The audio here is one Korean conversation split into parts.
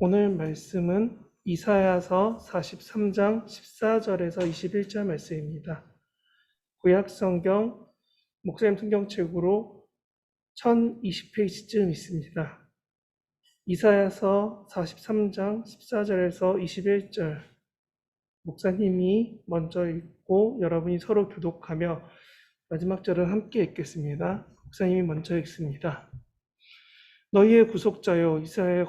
오늘 말씀은 이사야서 43장 14절에서 21절 말씀입니다. 구약 성경 목사님 성경책으로 1020페이지쯤 있습니다. 이사야서 43장 14절에서 21절 목사님이 먼저 읽고 여러분이 서로 교독하며 마지막 절은 함께 읽겠습니다. 목사님이 먼저 읽습니다. 너희의 구속자여 이스라엘의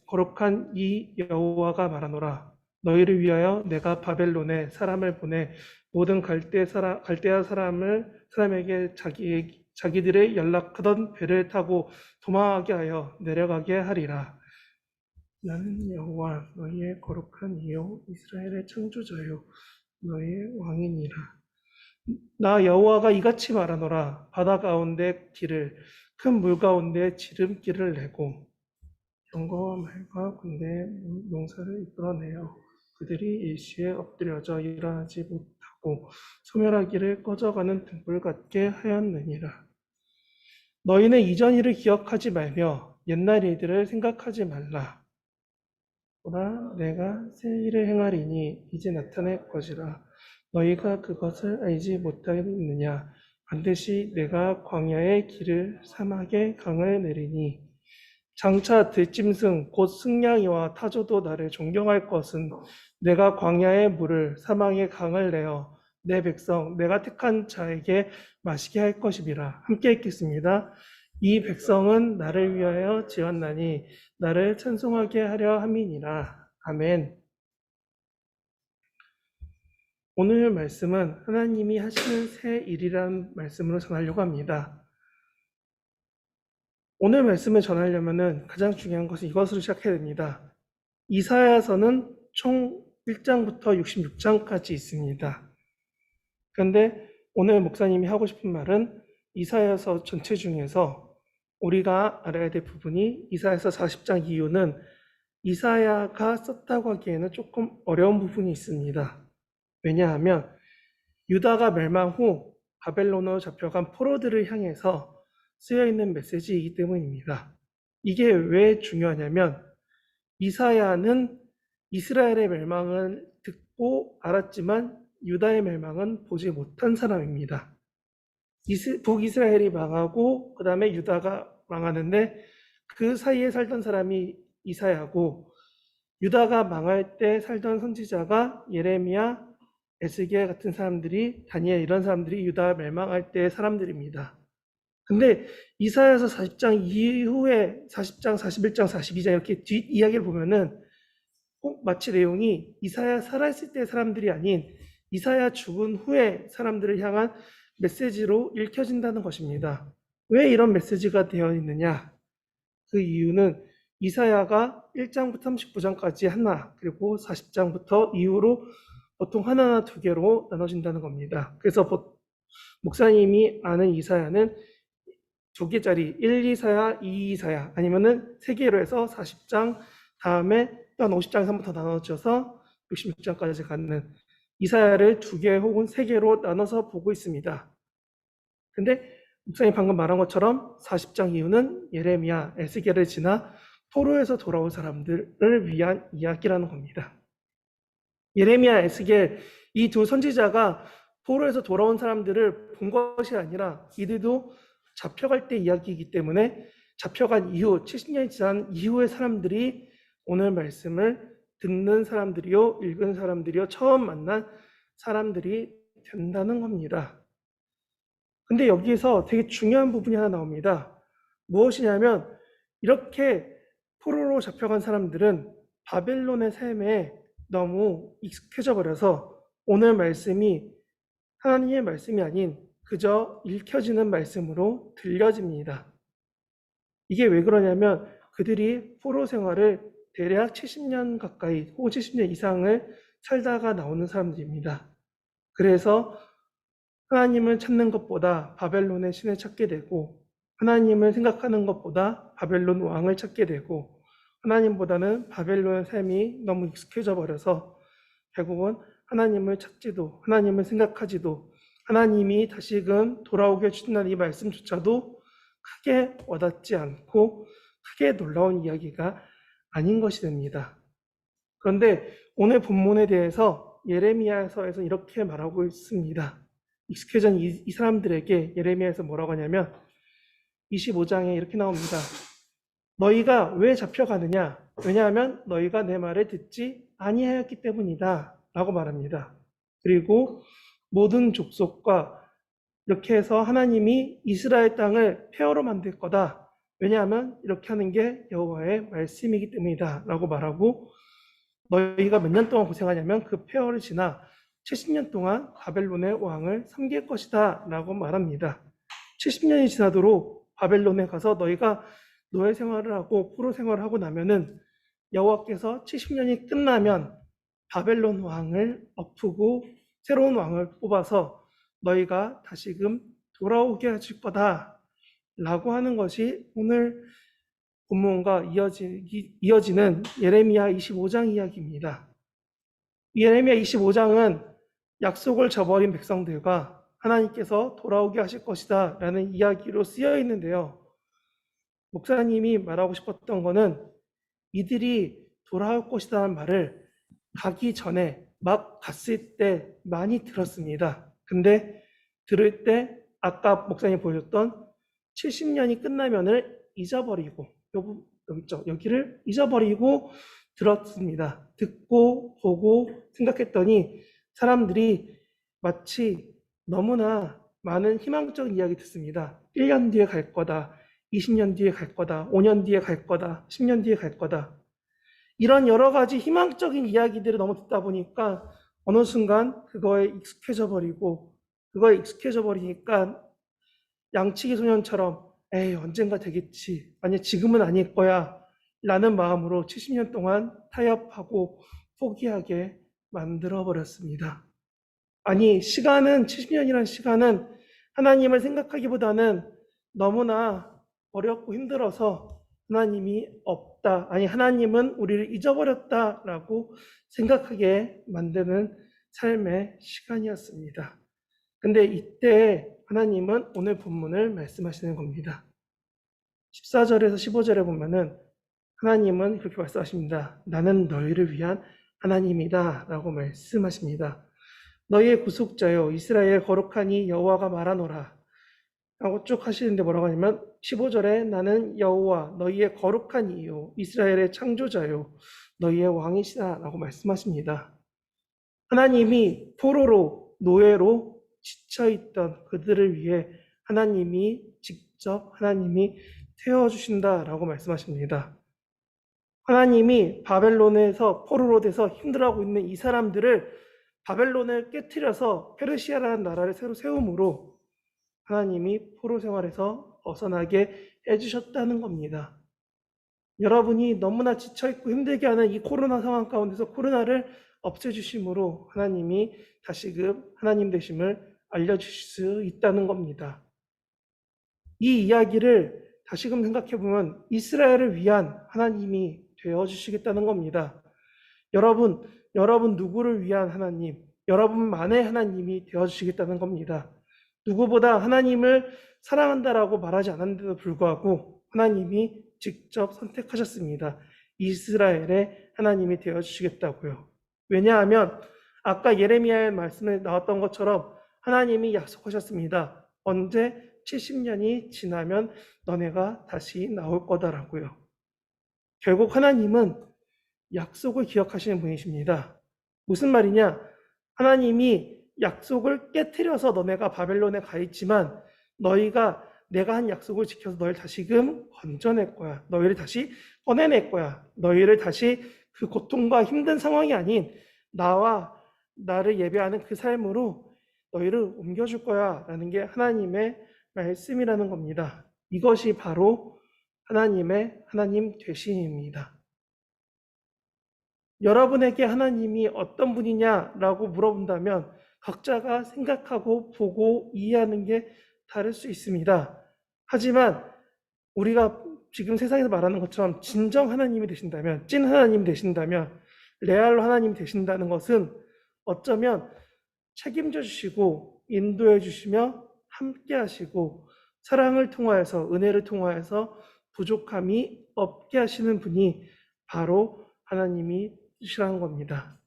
거룩한 이 여호와가 말하노라. 너희를 위하여 내가 바벨론에 사람을 보내 모든 갈대아 사람에게 자기들의 연락하던 배를 타고 도망하게 하여 내려가게 하리라. 나는 여호와 너희의 거룩한 이요 이스라엘의 창조자요 너희의 왕이니라. 나 여호와가 이같이 말하노라. 바다 가운데 길을 큰 물 가운데 지름길을 내고 경거와 말과 군대의 용사를 이끌어내어 그들이 일시에 엎드려져 일어나지 못하고 소멸하기를 꺼져가는 등불 같게 하였느니라. 너희는 이전 일을 기억하지 말며 옛날 일들을 생각하지 말라. 보라, 내가 새 일을 행하리니 이제 나타낼 것이라. 너희가 그것을 알지 못하겠느냐? 반드시 내가 광야의 길을 사막의 강을 내리니 장차 들짐승 곧 승냥이와 타조도 나를 존경할 것은 내가 광야의 물을 사막의 강을 내어 내 백성 내가 택한 자에게 마시게 할 것임이라. 함께 읽겠습니다. 이 백성은 나를 위하여 지었나니 나를 찬송하게 하려 함이니라. 아멘. 오늘 말씀은 하나님이 하시는 새 일이라는 말씀으로 전하려고 합니다. 오늘 말씀을 전하려면 가장 중요한 것은 이것으로 시작해야 됩니다. 이사야서는 총 1장부터 66장까지 있습니다. 그런데 오늘 목사님이 하고 싶은 말은 이사야서 전체 중에서 우리가 알아야 될 부분이 이사야서 40장 이후는 이사야가 썼다고 하기에는 조금 어려운 부분이 있습니다. 왜냐하면 유다가 멸망 후 바벨론으로 잡혀간 포로들을 향해서 쓰여있는 메시지이기 때문입니다. 이게 왜 중요하냐면 이사야는 이스라엘의 멸망을 듣고 알았지만 유다의 멸망은 보지 못한 사람입니다. 북이스라엘이 망하고 그 다음에 유다가 망하는데 그 사이에 살던 사람이 이사야고 유다가 망할 때 살던 선지자가 예레미야, 에스겔 같은 사람들이 다니엘 이런 사람들이 유다 멸망할 때의 사람들입니다. 근데 이사야서 40장 이후에 40장, 41장, 42장 이렇게 뒷 이야기를 보면은 꼭 마치 내용이 이사야 살아있을 때의 사람들이 아닌 이사야 죽은 후에 사람들을 향한 메시지로 읽혀진다는 것입니다. 왜 이런 메시지가 되어 있느냐? 그 이유는 이사야가 1장부터 39장까지 하나, 그리고 40장부터 이후로 보통 하나나 두 개로 나눠진다는 겁니다. 그래서 목사님이 아는 이사야는 두 개짜리 1, 2사야, 2, 2사야 아니면은 세 개로 해서 40장 다음에 또 한 50장에서 한 번 더 나눠져서 66장까지 가는 이사야를 두 개 혹은 세 개로 나눠서 보고 있습니다. 근데 목사님 방금 말한 것처럼 40장 이후는 예레미야, 에스겔을 지나 포로에서 돌아온 사람들을 위한 이야기라는 겁니다. 예레미야, 에스겔 이 두 선지자가 포로에서 돌아온 사람들을 본 것이 아니라 이들도 잡혀갈 때 이야기이기 때문에 잡혀간 이후 70년이 지난 이후의 사람들이 오늘 말씀을 듣는 사람들이요, 읽은 사람들이요, 처음 만난 사람들이 된다는 겁니다. 근데 여기에서 되게 중요한 부분이 하나 나옵니다. 무엇이냐면 이렇게 포로로 잡혀간 사람들은 바벨론의 삶에 너무 익숙해져 버려서 오늘 말씀이 하나님의 말씀이 아닌 그저 읽혀지는 말씀으로 들려집니다. 이게 왜 그러냐면 그들이 포로 생활을 대략 70년 가까이 혹은 70년 이상을 살다가 나오는 사람들입니다. 그래서 하나님을 찾는 것보다 바벨론의 신을 찾게 되고 하나님을 생각하는 것보다 바벨론 왕을 찾게 되고 하나님보다는 바벨론의 삶이 너무 익숙해져 버려서 결국은 하나님을 찾지도 하나님을 생각하지도 하나님이 다시금 돌아오게 해주신다는 이 말씀조차도 크게 와닿지 않고 크게 놀라운 이야기가 아닌 것이 됩니다. 그런데 오늘 본문에 대해서 예레미야서에서 이렇게 말하고 있습니다. 익숙해진 이 사람들에게 예레미야에서 뭐라고 하냐면 25장에 이렇게 나옵니다. 너희가 왜 잡혀가느냐? 왜냐하면 너희가 내 말을 듣지 아니하였기 때문이다 라고 말합니다. 그리고 모든 족속과 이렇게 해서 하나님이 이스라엘 땅을 폐허로 만들 거다. 왜냐하면 이렇게 하는 게 여호와의 말씀이기 때문이다 라고 말하고, 너희가 몇 년 동안 고생하냐면 그 폐허를 지나 70년 동안 바벨론의 왕을 섬길 것이다 라고 말합니다. 70년이 지나도록 바벨론에 가서 너희가 노예 생활을 하고 포로 생활을 하고 나면은 여호와께서 70년이 끝나면 바벨론 왕을 엎고 새로운 왕을 뽑아서 너희가 다시금 돌아오게 하실 거다 라고 하는 것이 오늘 본문과 이어지는 예레미야 25장 이야기입니다. 예레미야 25장은 약속을 저버린 백성들과 하나님께서 돌아오게 하실 것이다 라는 이야기로 쓰여 있는데요. 목사님이 말하고 싶었던 거는 이들이 돌아올 것이라는 말을 가기 전에 막 갔을 때 많이 들었습니다. 근데 들을 때 아까 목사님 보여줬던 70년이 끝나면을 잊어버리고 여기를 잊어버리고 들었습니다. 듣고 보고 생각했더니 사람들이 마치 너무나 많은 희망적인 이야기 듣습니다. 1년 뒤에 갈 거다. 20년 뒤에 갈 거다. 5년 뒤에 갈 거다. 10년 뒤에 갈 거다. 이런 여러 가지 희망적인 이야기들을 너무 듣다 보니까 어느 순간 그거에 익숙해져 버리니까 양치기 소년처럼 에이 언젠가 되겠지. 아니 지금은 아닐 거야. 라는 마음으로 70년 동안 타협하고 포기하게 만들어 버렸습니다. 아니 70년이라는 시간은 하나님을 생각하기보다는 너무나 어렵고 힘들어서 하나님이 없다. 아니 하나님은 우리를 잊어버렸다라고 생각하게 만드는 삶의 시간이었습니다. 근데 이때 하나님은 오늘 본문을 말씀하시는 겁니다. 14절에서 15절에 보면은 하나님은 그렇게 말씀하십니다. 나는 너희를 위한 하나님이다 라고 말씀하십니다. 너희의 구속자여 이스라엘 거룩하니 여호와가 말하노라 라고 쭉 하시는데 뭐라고 하냐면 15절에 나는 여호와 너희의 거룩한 이요 이스라엘의 창조자요 너희의 왕이시다 라고 말씀하십니다. 하나님이 포로로 노예로 지쳐있던 그들을 위해 하나님이 태워주신다 라고 말씀하십니다. 하나님이 바벨론에서 포로로 돼서 힘들어하고 있는 이 사람들을 바벨론을 깨트려서 페르시아라는 나라를 새로 세움으로 하나님이 포로 생활에서 벗어나게 해주셨다는 겁니다. 여러분이 너무나 지쳐있고 힘들게 하는 이 코로나 상황 가운데서 코로나를 없애주심으로 하나님이 다시금 하나님 되심을 알려주실 수 있다는 겁니다. 이 이야기를 다시금 생각해보면 이스라엘을 위한 하나님이 되어주시겠다는 겁니다. 여러분 누구를 위한 하나님, 여러분만의 하나님이 되어주시겠다는 겁니다. 누구보다 하나님을 사랑한다라고 말하지 않았는데도 불구하고 하나님이 직접 선택하셨습니다. 이스라엘의 하나님이 되어주시겠다고요. 왜냐하면 아까 예레미야의 말씀에 나왔던 것처럼 하나님이 약속하셨습니다. 언제 70년이 지나면 너네가 다시 나올 거다라고요. 결국 하나님은 약속을 기억하시는 분이십니다. 무슨 말이냐? 하나님이 약속을 깨트려서 너네가 바벨론에 가 있지만 너희가 내가 한 약속을 지켜서 너희를 다시금 건져낼 거야. 너희를 다시 꺼내낼 거야. 너희를 다시 그 고통과 힘든 상황이 아닌 나와 나를 예배하는 그 삶으로 너희를 옮겨줄 거야 라는 게 하나님의 말씀이라는 겁니다. 이것이 바로 하나님의 하나님 되심입니다. 여러분에게 하나님이 어떤 분이냐라고 물어본다면 각자가 생각하고 보고 이해하는 게 다를 수 있습니다. 하지만 우리가 지금 세상에서 말하는 것처럼 진정 하나님이 되신다면, 찐 하나님이 되신다면, 레알로 하나님이 되신다는 것은 어쩌면 책임져 주시고 인도해 주시며 함께 하시고 사랑을 통하여서 은혜를 통하여서 부족함이 없게 하시는 분이 바로 하나님이 뜻이라는 겁니다.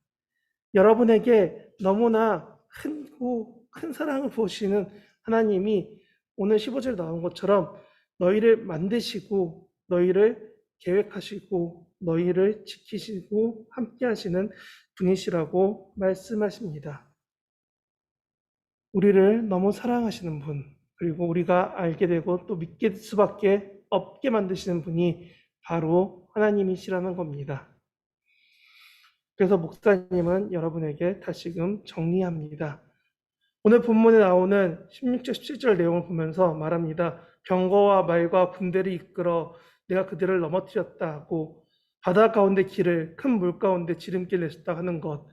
여러분에게 너무나 큰 사랑을 부으시는 하나님이 오늘 15절 나온 것처럼 너희를 만드시고 너희를 계획하시고 너희를 지키시고 함께 하시는 분이시라고 말씀하십니다. 우리를 너무 사랑하시는 분, 그리고 우리가 알게 되고 또 믿게 될 수밖에 없게 만드시는 분이 바로 하나님이시라는 겁니다. 그래서 목사님은 여러분에게 다시금 정리합니다. 오늘 본문에 나오는 16절, 17절 내용을 보면서 말합니다. 병거와 말과 군대를 이끌어 내가 그들을 넘어뜨렸다 하고 바다 가운데 길을 큰 물 가운데 지름길을 냈다 하는 것.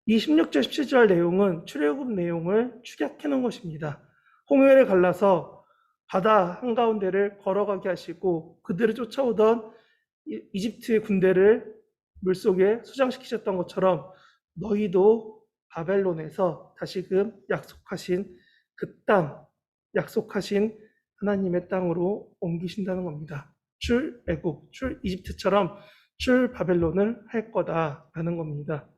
이 16절, 17절 내용은 출애굽 내용을 축약해 놓은 것입니다. 홍해를 갈라서 바다 한가운데를 걸어가게 하시고 그들을 쫓아오던 이집트의 군대를 물속에 수장시키셨던 것처럼 너희도 바벨론에서 다시금 약속하신 그 땅, 약속하신 하나님의 땅으로 옮기신다는 겁니다. 출애굽, 출 이집트처럼 출 바벨론을 할 거다라는 겁니다.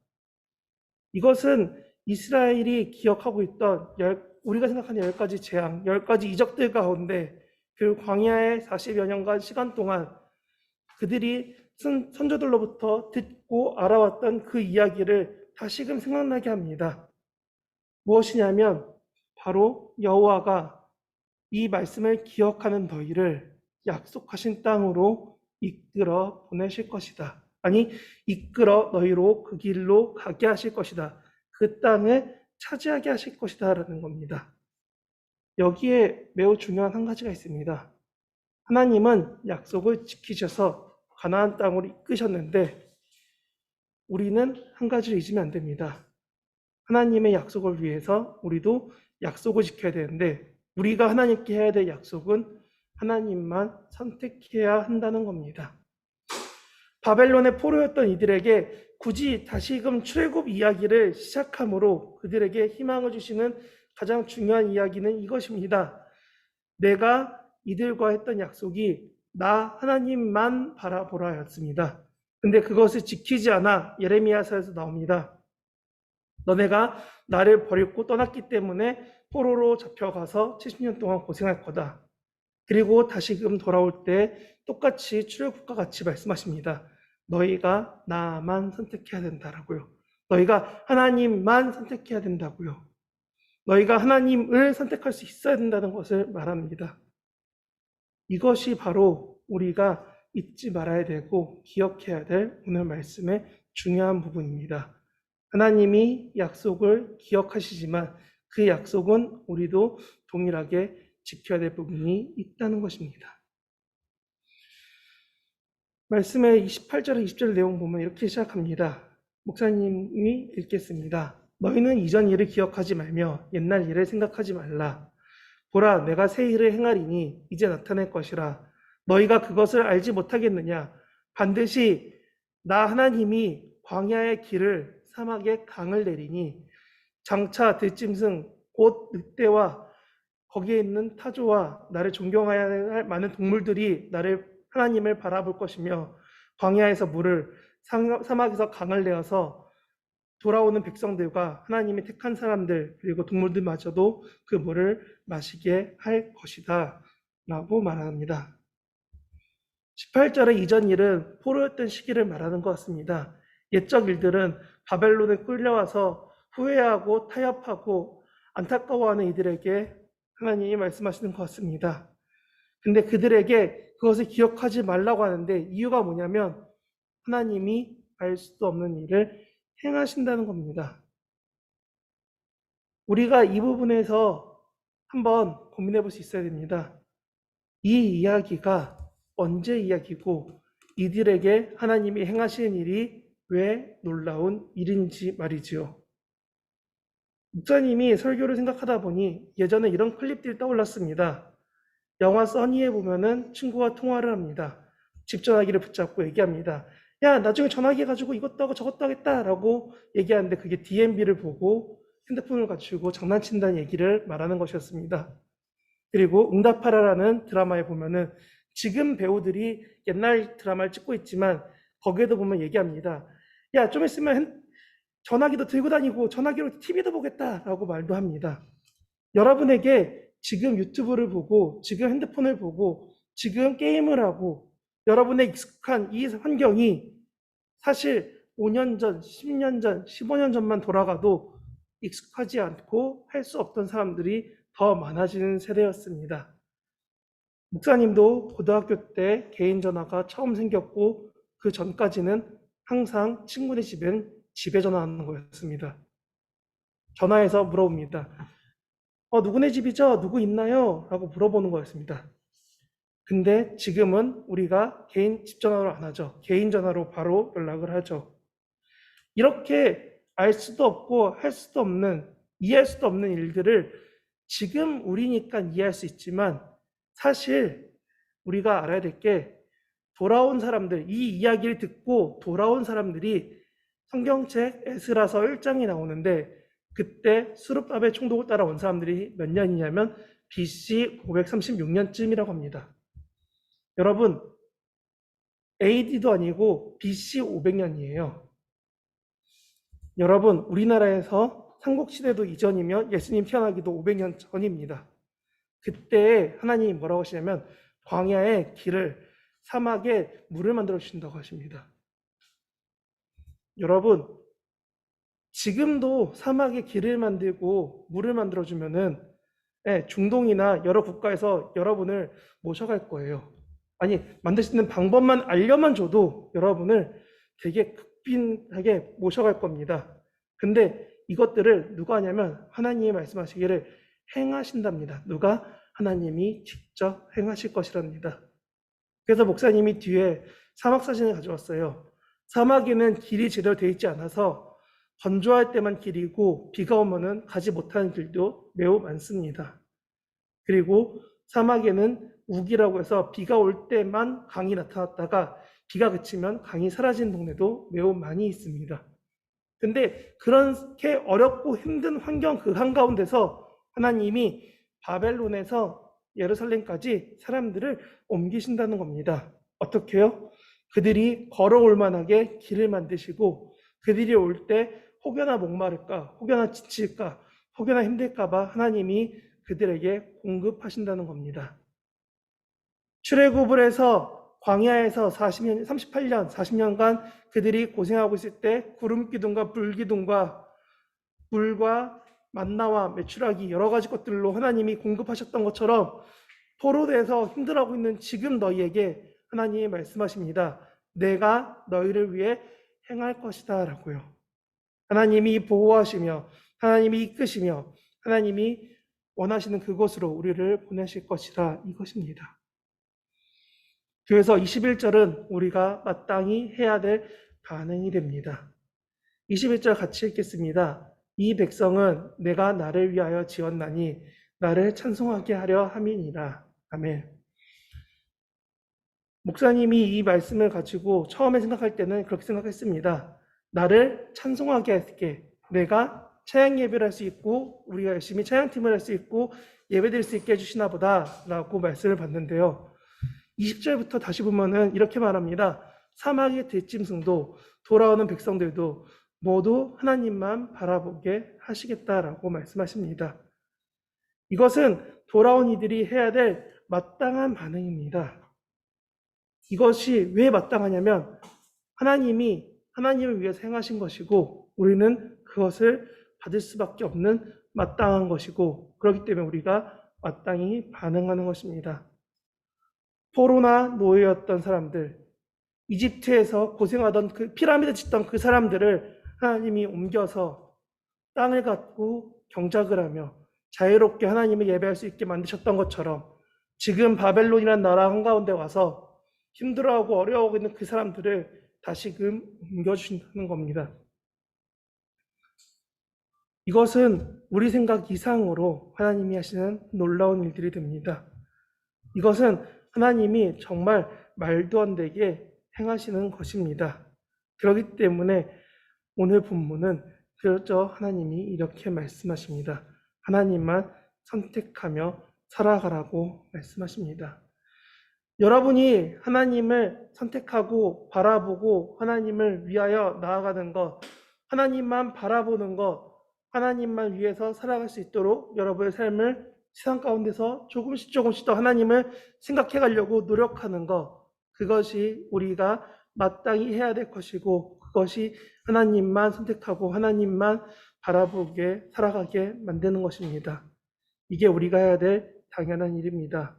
이것은 이스라엘이 기억하고 있던 우리가 생각하는 10가지 재앙, 10가지 이적들 가운데 그 광야의 40여 년간 시간 동안 그들이 선조들로부터 듣고 알아왔던 그 이야기를 다시금 생각나게 합니다. 무엇이냐면 바로 여호와가 이 말씀을 기억하는 너희를 약속하신 땅으로 이끌어 보내실 것이다. 아니, 이끌어 너희로 그 길로 가게 하실 것이다. 그 땅을 차지하게 하실 것이다 라는 겁니다. 여기에 매우 중요한 한 가지가 있습니다. 하나님은 약속을 지키셔서 가나안 땅으로 이끄셨는데 우리는 한 가지를 잊으면 안 됩니다. 하나님의 약속을 위해서 우리도 약속을 지켜야 되는데 우리가 하나님께 해야 될 약속은 하나님만 선택해야 한다는 겁니다. 바벨론의 포로였던 이들에게 굳이 다시금 출애굽 이야기를 시작함으로 그들에게 희망을 주시는 가장 중요한 이야기는 이것입니다. 내가 이들과 했던 약속이 나 하나님만 바라보라였습니다. 근데 그것을 지키지 않아 예레미야서에서 나옵니다. 너네가 나를 버리고 떠났기 때문에 포로로 잡혀가서 70년 동안 고생할 거다. 그리고 다시금 돌아올 때 똑같이 출애굽과 같이 말씀하십니다. 너희가 나만 선택해야 된다라고요. 너희가 하나님만 선택해야 된다고요. 너희가 하나님을 선택할 수 있어야 된다는 것을 말합니다. 이것이 바로 우리가 잊지 말아야 되고 기억해야 될 오늘 말씀의 중요한 부분입니다. 하나님이 약속을 기억하시지만 그 약속은 우리도 동일하게 지켜야 될 부분이 있다는 것입니다. 말씀의 28절에 20절 내용 보면 이렇게 시작합니다. 목사님이 읽겠습니다. 너희는 이전 일을 기억하지 말며 옛날 일을 생각하지 말라. 보라, 내가 새 일을 행하리니 이제 나타날 것이라. 너희가 그것을 알지 못하겠느냐? 반드시 나 하나님이 광야의 길을 사막의 강을 내리니 장차 들짐승 곧 늑대와 거기에 있는 타조와 나를 존경해야 할 많은 동물들이 하나님을 바라볼 것이며 광야에서 물을 사막에서 강을 내어서 돌아오는 백성들과 하나님이 택한 사람들 그리고 동물들마저도 그 물을 마시게 할 것이다 라고 말합니다. 18절의 이전 일은 포로였던 시기를 말하는 것 같습니다. 옛적 일들은 바벨론에 끌려와서 후회하고 타협하고 안타까워하는 이들에게 하나님이 말씀하시는 것 같습니다. 근데 그들에게 그것을 기억하지 말라고 하는데 이유가 뭐냐면 하나님이 알 수도 없는 일을 행하신다는 겁니다. 우리가 이 부분에서 한번 고민해 볼 수 있어야 됩니다. 이 이야기가 언제 이야기고 이들에게 하나님이 행하시는 일이 왜 놀라운 일인지 말이지요. 목사님이 설교를 생각하다 보니 예전에 이런 클립들이 떠올랐습니다. 영화 써니에 보면은 친구와 통화를 합니다. 집 전화기를 붙잡고 얘기합니다. 야, 나중에 전화기 가지고 이것도 하고 저것도 하겠다라고 얘기하는데 그게 DMB를 보고 핸드폰을 갖추고 장난친다는 얘기를 말하는 것이었습니다. 그리고 응답하라라는 드라마에 보면은 지금 배우들이 옛날 드라마를 찍고 있지만 거기에도 보면 얘기합니다. 야, 좀 있으면 전화기도 들고 다니고 전화기로 TV도 보겠다라고 말도 합니다. 여러분에게 지금 유튜브를 보고 지금 핸드폰을 보고 지금 게임을 하고 여러분의 익숙한 이 환경이 사실 5년 전, 10년 전, 15년 전만 돌아가도 익숙하지 않고 할 수 없던 사람들이 더 많아지는 세대였습니다. 목사님도 고등학교 때 개인 전화가 처음 생겼고 그 전까지는 항상 친구네 집엔 집에 전화하는 거였습니다. 전화해서 물어봅니다. 누구네 집이죠? 누구 있나요? 라고 물어보는 거였습니다. 근데 지금은 우리가 개인 집 전화로 안 하죠. 개인 전화로 바로 연락을 하죠. 이렇게 알 수도 없고 할 수도 없는, 이해할 수도 없는 일들을 지금 우리니까 이해할 수 있지만 사실 우리가 알아야 될 게 돌아온 사람들, 이 이야기를 듣고 돌아온 사람들이 성경책 에스라서 1장이 나오는데 그때 수르바벨 총독을 따라온 사람들이 몇 년이냐면 BC 536년쯤이라고 합니다. 여러분, AD도 아니고 BC 500년이에요. 여러분, 우리나라에서 삼국시대도 이전이면 예수님 태어나기도 500년 전입니다. 그때 하나님이 뭐라고 하시냐면 광야에 길을, 사막에 물을 만들어 주신다고 하십니다. 여러분, 지금도 사막에 길을 만들고 물을 만들어 주면은 중동이나 여러 국가에서 여러분을 모셔갈 거예요. 아니, 만들 수 있는 방법만 알려만 줘도 여러분을 되게 극빈하게 모셔갈 겁니다. 근데 이것들을 누가 하냐면 하나님이 말씀하시기를 행하신답니다. 누가? 하나님이 직접 행하실 것이랍니다. 그래서 목사님이 뒤에 사막 사진을 가져왔어요. 사막에는 길이 제대로 되어 있지 않아서 건조할 때만 길이고 비가 오면은 가지 못하는 길도 매우 많습니다. 그리고 사막에는 우기라고 해서 비가 올 때만 강이 나타났다가 비가 그치면 강이 사라진 동네도 매우 많이 있습니다. 근데 그렇게 어렵고 힘든 환경 그 한가운데서 하나님이 바벨론에서 예루살렘까지 사람들을 옮기신다는 겁니다. 어떻게요? 그들이 걸어올 만하게 길을 만드시고 그들이 올 때 혹여나 목마를까, 혹여나 지칠까, 혹여나 힘들까봐 하나님이 그들에게 공급하신다는 겁니다. 출애굽을 해서 광야에서 38년, 40년간 그들이 고생하고 있을 때 구름 기둥과 불 기둥과 물과 만나와 메추라기 여러 가지 것들로 하나님이 공급하셨던 것처럼 포로돼서 힘들어하고 있는 지금 너희에게 하나님이 말씀하십니다. 내가 너희를 위해 행할 것이다 라고요. 하나님이 보호하시며 하나님이 이끄시며 하나님이 원하시는 그곳으로 우리를 보내실 것이다 이것입니다. 그래서 21절은 우리가 마땅히 해야 될 반응이 됩니다. 21절 같이 읽겠습니다. 이 백성은 내가 나를 위하여 지었나니 나를 찬송하게 하려 함이니라. 아멘. 목사님이 이 말씀을 가지고 처음에 생각할 때는 그렇게 생각했습니다. 나를 찬송하게 할게. 내가 찬양 예배를 할 수 있고 우리가 열심히 찬양팀을 할 수 있고 예배드릴 수 있게 해주시나 보다 라고 말씀을 받는데요. 20절부터 다시 보면은 이렇게 말합니다. 사막의 들짐승도 돌아오는 백성들도 모두 하나님만 바라보게 하시겠다라고 말씀하십니다. 이것은 돌아온 이들이 해야 될 마땅한 반응입니다. 이것이 왜 마땅하냐면 하나님을 위해서 행하신 것이고 우리는 그것을 받을 수밖에 없는 마땅한 것이고 그렇기 때문에 우리가 마땅히 반응하는 것입니다. 포로나 노예였던 사람들, 이집트에서 고생하던 그 피라미드 짓던 그 사람들을 하나님이 옮겨서 땅을 갖고 경작을 하며 자유롭게 하나님을 예배할 수 있게 만드셨던 것처럼 지금 바벨론이라는 나라 한가운데 와서 힘들어하고 어려워하고 있는 그 사람들을 다시금 옮겨주신다는 겁니다. 이것은 우리 생각 이상으로 하나님이 하시는 놀라운 일들이 됩니다. 이것은 하나님이 정말 말도 안 되게 행하시는 것입니다. 그렇기 때문에 오늘 본문은 그저 하나님이 이렇게 말씀하십니다. 하나님만 선택하며 살아가라고 말씀하십니다. 여러분이 하나님을 선택하고 바라보고 하나님을 위하여 나아가는 것, 하나님만 바라보는 것, 하나님만 위해서 살아갈 수 있도록 여러분의 삶을 세상 가운데서 조금씩 조금씩 더 하나님을 생각해 가려고 노력하는 것, 그것이 우리가 마땅히 해야 될 것이고, 그것이 하나님만 선택하고 하나님만 바라보게 살아가게 만드는 것입니다. 이게 우리가 해야 될 당연한 일입니다.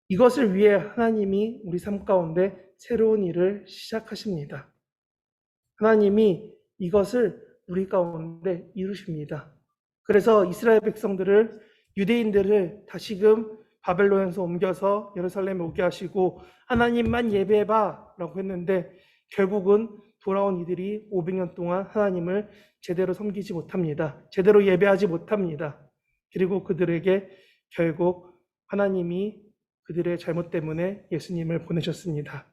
이것을 위해 하나님이 우리 삶 가운데 새로운 일을 시작하십니다. 하나님이 이것을 우리 가운데 이루십니다. 그래서 이스라엘 백성들을, 유대인들을 다시금 바벨론에서 옮겨서 예루살렘에 오게 하시고 하나님만 예배해봐 라고 했는데 결국은 돌아온 이들이 500년 동안 하나님을 제대로 섬기지 못합니다. 제대로 예배하지 못합니다. 그리고 그들에게 결국 하나님이 그들의 잘못 때문에 예수님을 보내셨습니다.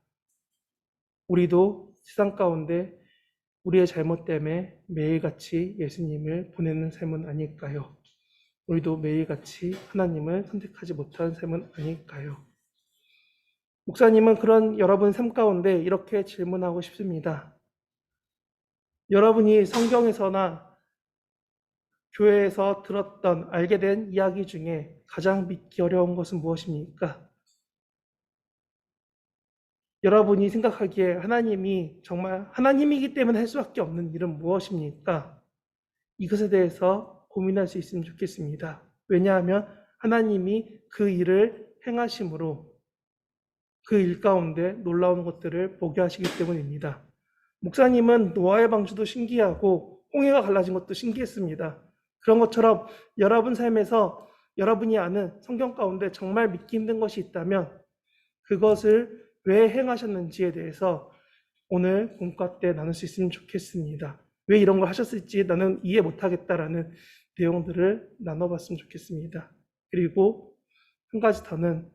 우리도 세상 가운데 우리의 잘못 때문에 매일같이 예수님을 보내는 삶은 아닐까요? 우리도 매일같이 하나님을 선택하지 못한 삶은 아닐까요? 목사님은 그런 여러분 삶 가운데 이렇게 질문하고 싶습니다. 여러분이 성경에서나 교회에서 들었던, 알게 된 이야기 중에 가장 믿기 어려운 것은 무엇입니까? 여러분이 생각하기에 하나님이 정말 하나님이기 때문에 할 수밖에 없는 일은 무엇입니까? 이것에 대해서 고민할 수 있으면 좋겠습니다. 왜냐하면 하나님이 그 일을 행하심으로 그 일 가운데 놀라운 것들을 보게 하시기 때문입니다. 목사님은 노아의 방주도 신기하고 홍해가 갈라진 것도 신기했습니다. 그런 것처럼 여러분 삶에서 여러분이 아는 성경 가운데 정말 믿기 힘든 것이 있다면 그것을 왜 행하셨는지에 대해서 오늘 본과 때 나눌 수 있으면 좋겠습니다. 왜 이런 걸 하셨을지 나는 이해 못하겠다라는 내용들을 나눠봤으면 좋겠습니다. 그리고 한 가지 더는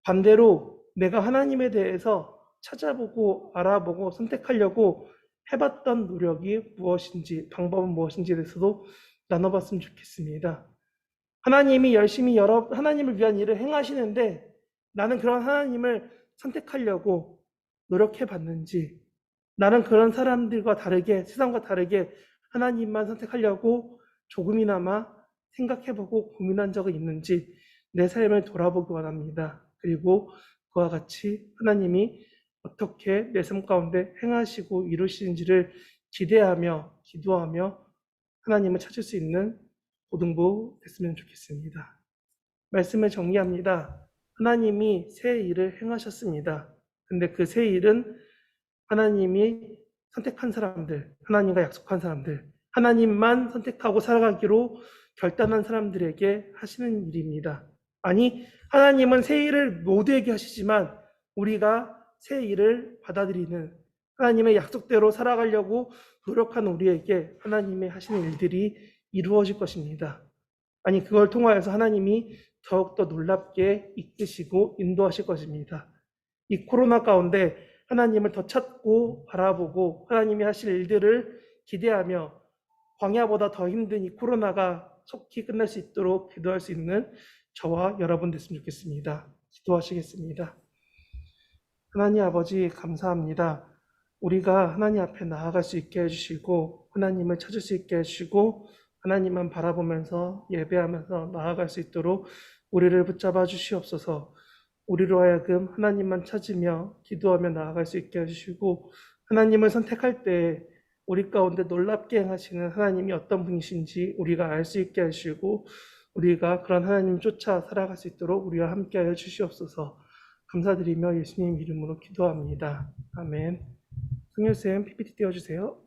반대로 내가 하나님에 대해서 찾아보고 알아보고 선택하려고 해봤던 노력이 무엇인지, 방법은 무엇인지에 대해서도 나눠봤으면 좋겠습니다. 하나님이 열심히 하나님을 위한 일을 행하시는데 나는 그런 하나님을 선택하려고 노력해봤는지, 나는 그런 사람들과 다르게, 세상과 다르게 하나님만 선택하려고 조금이나마 생각해보고 고민한 적이 있는지 내 삶을 돌아보기 원합니다. 그리고 그와 같이 하나님이 어떻게 내 삶 가운데 행하시고 이루시는지를 기대하며 기도하며 하나님을 찾을 수 있는 고등부 됐으면 좋겠습니다. 말씀을 정리합니다. 하나님이 새 일을 행하셨습니다. 근데 그 새 일은 하나님이 선택한 사람들, 하나님과 약속한 사람들, 하나님만 선택하고 살아가기로 결단한 사람들에게 하시는 일입니다. 아니, 하나님은 새 일을 모두에게 하시지만 우리가 새 일을 받아들이는, 하나님의 약속대로 살아가려고 노력하는 우리에게 하나님의 하시는 일들이 이루어질 것입니다. 아니, 그걸 통하여서 하나님이 더욱더 놀랍게 이끄시고 인도하실 것입니다. 이 코로나 가운데 하나님을 더 찾고 바라보고 하나님이 하실 일들을 기대하며 광야보다 더 힘든 이 코로나가 속히 끝날 수 있도록 기도할 수 있는 저와 여러분 됐으면 좋겠습니다. 기도하시겠습니다. 하나님 아버지 감사합니다. 우리가 하나님 앞에 나아갈 수 있게 해주시고 하나님을 찾을 수 있게 해주시고 하나님만 바라보면서 예배하면서 나아갈 수 있도록 우리를 붙잡아 주시옵소서. 우리로 하여금 하나님만 찾으며 기도하며 나아갈 수 있게 해주시고 하나님을 선택할 때 우리 가운데 놀랍게 행하시는 하나님이 어떤 분이신지 우리가 알 수 있게 해주시고 우리가 그런 하나님 쫓아 살아갈 수 있도록 우리와 함께 하여 주시옵소서. 감사드리며 예수님 이름으로 기도합니다. 아멘. 승일쌤 PPT 띄워주세요.